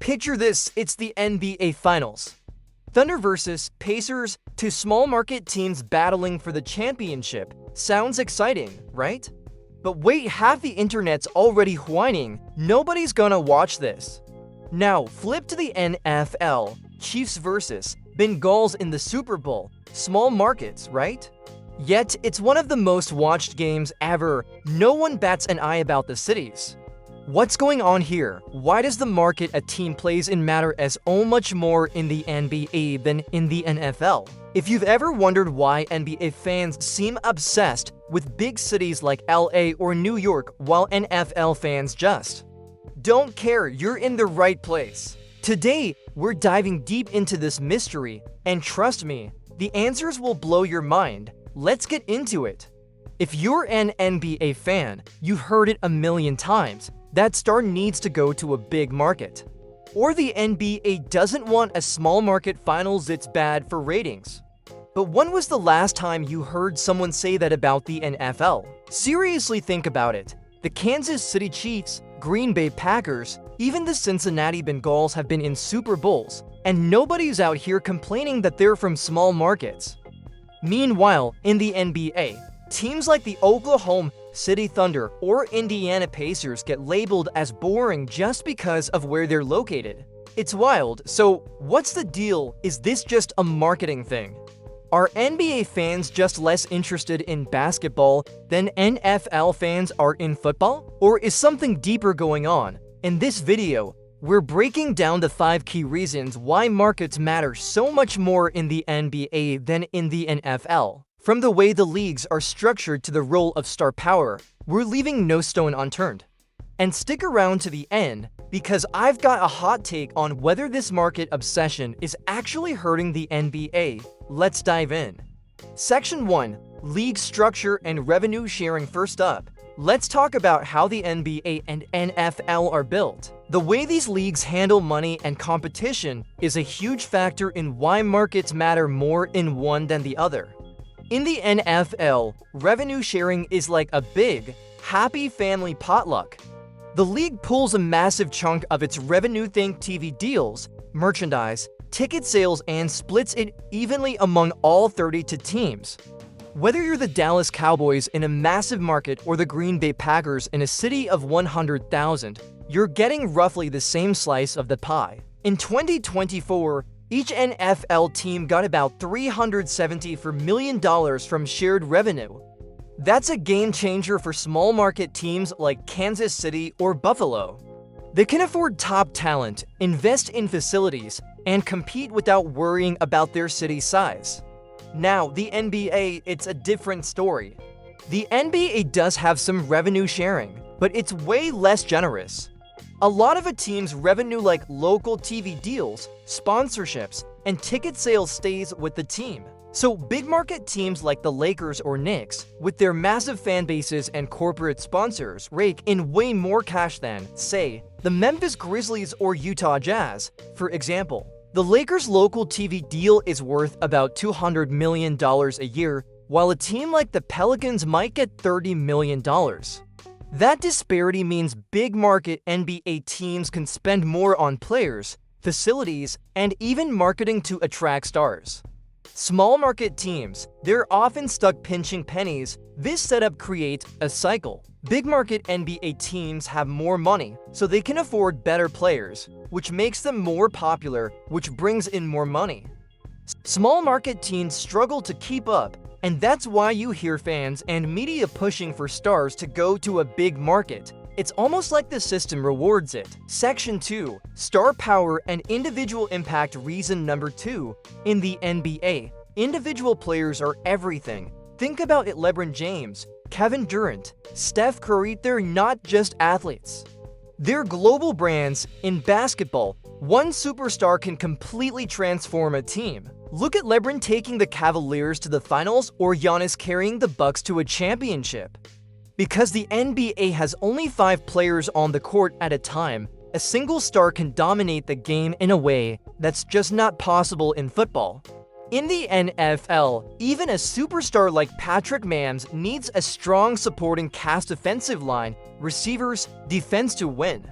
Picture this, it's the NBA Finals. Thunder versus Pacers, two small market teams battling for the championship. Sounds exciting, right? But wait, half the internet's already whining. Nobody's gonna watch this. Now, flip to the NFL. Chiefs versus Bengals in the Super Bowl. Small markets, right? Yet, it's one of the most watched games ever. No one bats an eye about the cities. What's going on here? Why does the market a team plays in matter as so much more in the NBA than in the NFL? If you've ever wondered why NBA fans seem obsessed with big cities like LA or New York while NFL fans just don't care, you're in the right place. Today, we're diving deep into this mystery, and trust me, the answers will blow your mind. Let's get into it. If you're an NBA fan, you've heard it a million times. That star needs to go to a big market. Or the NBA doesn't want a small market finals, it's bad for ratings. But when was the last time you heard someone say that about the NFL? Seriously think about it. The Kansas City Chiefs, Green Bay Packers, even the Cincinnati Bengals have been in Super Bowls, and nobody's out here complaining that they're from small markets. Meanwhile, in the NBA, teams like the Oklahoma City Thunder or Indiana Pacers get labeled as boring just because of where they're located. It's wild. So, what's the deal? Is this just a marketing thing? Are NBA fans just less interested in basketball than NFL fans are in football? Or is something deeper going on? In this video, we're breaking down the 5 key reasons why markets matter so much more in the NBA than in the NFL. From the way the leagues are structured to the role of star power, we're leaving no stone unturned. And stick around to the end, because I've got a hot take on whether this market obsession is actually hurting the NBA. Let's dive in. Section 1. League structure and revenue sharing. First up, let's talk about how the NBA and NFL are built. The way these leagues handle money and competition is a huge factor in why markets matter more in one than the other. In the NFL, revenue sharing is like a big, happy family potluck. The league pulls a massive chunk of its revenue, think TV deals, merchandise, ticket sales, and splits it evenly among all 32 teams. Whether you're the Dallas Cowboys in a massive market or the Green Bay Packers in a city of 100,000, you're getting roughly the same slice of the pie. In 2024, each NFL team got about $374 million from shared revenue. That's a game changer for small market teams like Kansas City or Buffalo. They can afford top talent, invest in facilities, and compete without worrying about their city size. Now, the NBA, it's a different story. The NBA does have some revenue sharing, but it's way less generous. A lot of a team's revenue, like local TV deals, sponsorships, and ticket sales, stays with the team. So big market teams like the Lakers or Knicks, with their massive fan bases and corporate sponsors, rake in way more cash than, say, the Memphis Grizzlies or Utah Jazz. For example, the Lakers' local TV deal is worth about $200 million a year, while a team like the Pelicans might get $30 million. That disparity means big market NBA teams can spend more on players, facilities, and even marketing to attract stars. Small market teams, they're often stuck pinching pennies. This setup creates a cycle. Big market NBA teams have more money, so they can afford better players, which makes them more popular, which brings in more money. Small market teams struggle to keep up, and that's why you hear fans and media pushing for stars to go to a big market. It's almost like the system rewards it. Section 2. Star power and individual impact. Reason number 2. In the NBA, individual players are everything. Think about it: LeBron James, Kevin Durant, Steph Curry, they're not just athletes. They're global brands. In basketball, one superstar can completely transform a team. Look at LeBron taking the Cavaliers to the finals or Giannis carrying the Bucks to a championship. Because the NBA has only 5 players on the court at a time, a single star can dominate the game in a way that's just not possible in football. In the NFL, even a superstar like Patrick Mahomes needs a strong supporting cast: offensive line, receivers, defense to win.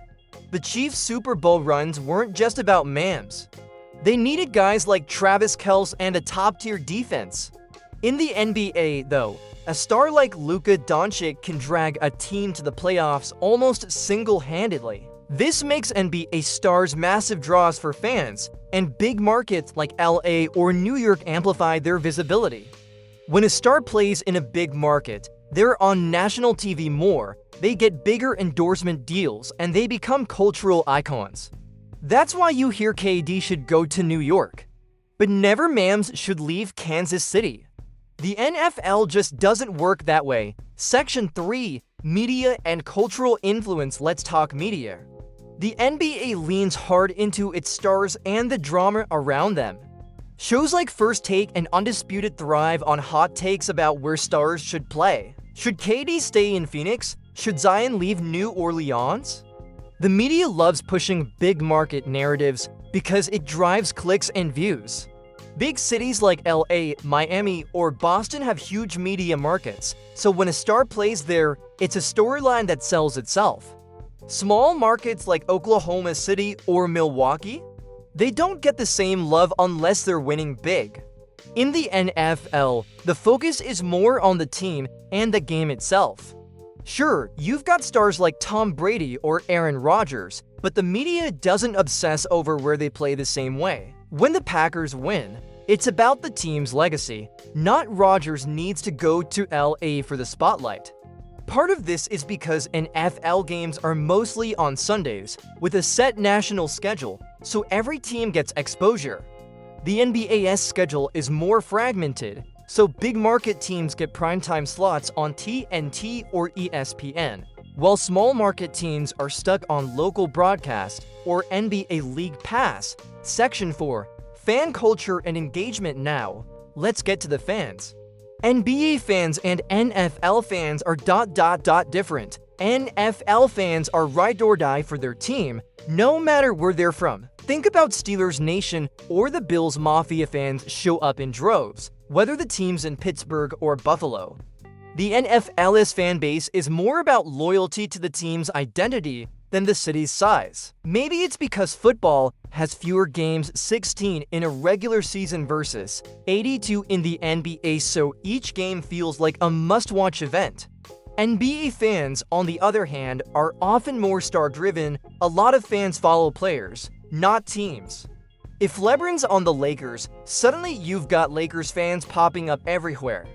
The Chiefs' Super Bowl runs weren't just about Mams. They needed guys like Travis Kelce and a top-tier defense. In the NBA, though, a star like Luka Doncic can drag a team to the playoffs almost single-handedly. This makes NBA stars massive draws for fans, and big markets like LA or New York amplify their visibility. When a star plays in a big market, they're on national TV more, they get bigger endorsement deals, and they become cultural icons. That's why you hear KD should go to New York. But never Mams should leave Kansas City. The NFL just doesn't work that way. Section 3, Media and Cultural Influence. Let's talk media. The NBA leans hard into its stars and the drama around them. Shows like First Take and Undisputed thrive on hot takes about where stars should play. Should KD stay in Phoenix? Should Zion leave New Orleans? The media loves pushing big market narratives because it drives clicks and views. Big cities like LA, Miami, or Boston have huge media markets, so when a star plays there, it's a storyline that sells itself. Small markets like Oklahoma City or Milwaukee? They don't get the same love unless they're winning big. In the NFL, the focus is more on the team and the game itself. Sure, you've got stars like Tom Brady or Aaron Rodgers, but the media doesn't obsess over where they play the same way. When the Packers win, it's about the team's legacy, not Rodgers needs to go to LA for the spotlight. Part of this is because NFL games are mostly on Sundays, with a set national schedule, so every team gets exposure. The NBA's schedule is more fragmented, so big market teams get primetime slots on TNT or ESPN, while small market teams are stuck on local broadcast or NBA League Pass. Section 4, Fan Culture and Engagement. Now, let's get to the fans. NBA fans and NFL fans are different. NFL fans are ride or die for their team, no matter where they're from. Think about Steelers Nation or the Bills Mafia fans show up in droves, whether the team's in Pittsburgh or Buffalo. The NFL's fan base is more about loyalty to the team's identity than the city's size. Maybe it's because football has fewer games, 16 in a regular season versus 82 in the NBA, so each game feels like a must-watch event. NBA fans, on the other hand, are often more star-driven. A lot of fans follow players, not teams. If LeBron's on the Lakers, suddenly you've got Lakers fans popping up everywhere.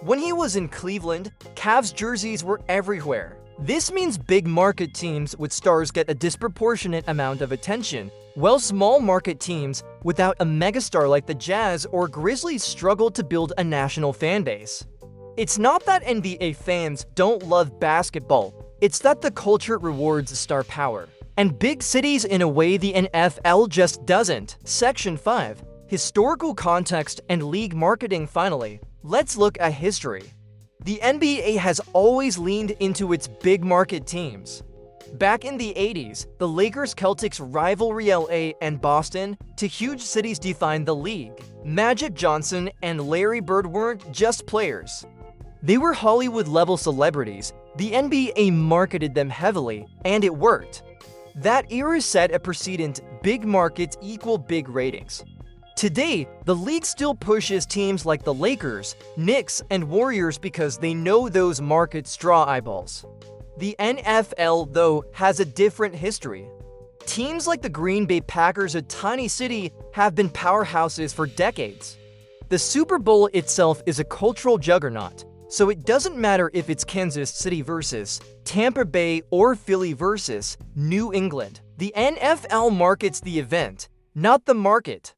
When he was in Cleveland, Cavs jerseys were everywhere. This means big market teams with stars get a disproportionate amount of attention, while small market teams without a megastar like the Jazz or Grizzlies struggle to build a national fan base. It's not that NBA fans don't love basketball, it's that the culture rewards star power. And big cities in a way the NFL just doesn't. Section 5, Historical Context and League Marketing. Finally, let's look at history. The NBA has always leaned into its big market teams. Back in the 80s, the Lakers-Celtics rivalry LA and Boston to huge cities defined the league. Magic Johnson and Larry Bird weren't just players. They were Hollywood-level celebrities. The NBA marketed them heavily, and it worked. That era set a precedent: big markets equal big ratings. Today, the league still pushes teams like the Lakers, Knicks, and Warriors because they know those markets draw eyeballs. The NFL, though, has a different history. Teams like the Green Bay Packers, a tiny city, have been powerhouses for decades. The Super Bowl itself is a cultural juggernaut, so it doesn't matter if it's Kansas City versus Tampa Bay or Philly versus New England. The NFL markets the event, not the market.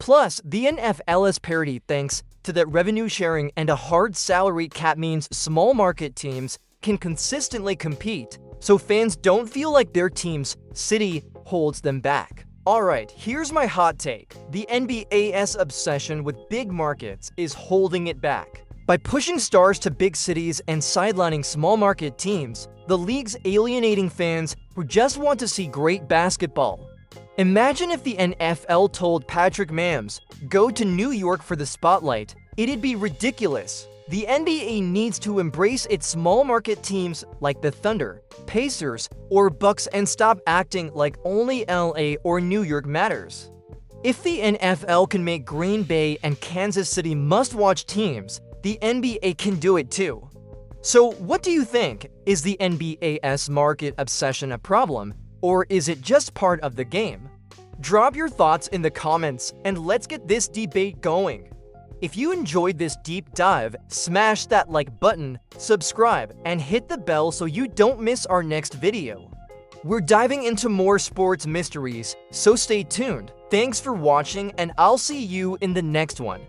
Plus, the NFL's parity thanks to that revenue sharing and a hard salary cap means small market teams can consistently compete, so fans don't feel like their team's city holds them back. Alright, here's my hot take. The NBA's obsession with big markets is holding it back. By pushing stars to big cities and sidelining small market teams, the league's alienating fans who just want to see great basketball. Imagine if the NFL told Patrick Mams, go to New York for the spotlight. It'd be ridiculous. The NBA needs to embrace its small market teams like the Thunder, Pacers, or Bucks and stop acting like only LA or New York matters. If the NFL can make Green Bay and Kansas City must-watch teams, the NBA can do it too. So what do you think? Is the NBA's market obsession a problem, or is it just part of the game? Drop your thoughts in the comments and let's get this debate going. If you enjoyed this deep dive, smash that like button, subscribe, and hit the bell so you don't miss our next video. We're diving into more sports mysteries, so stay tuned. Thanks for watching, and I'll see you in the next one.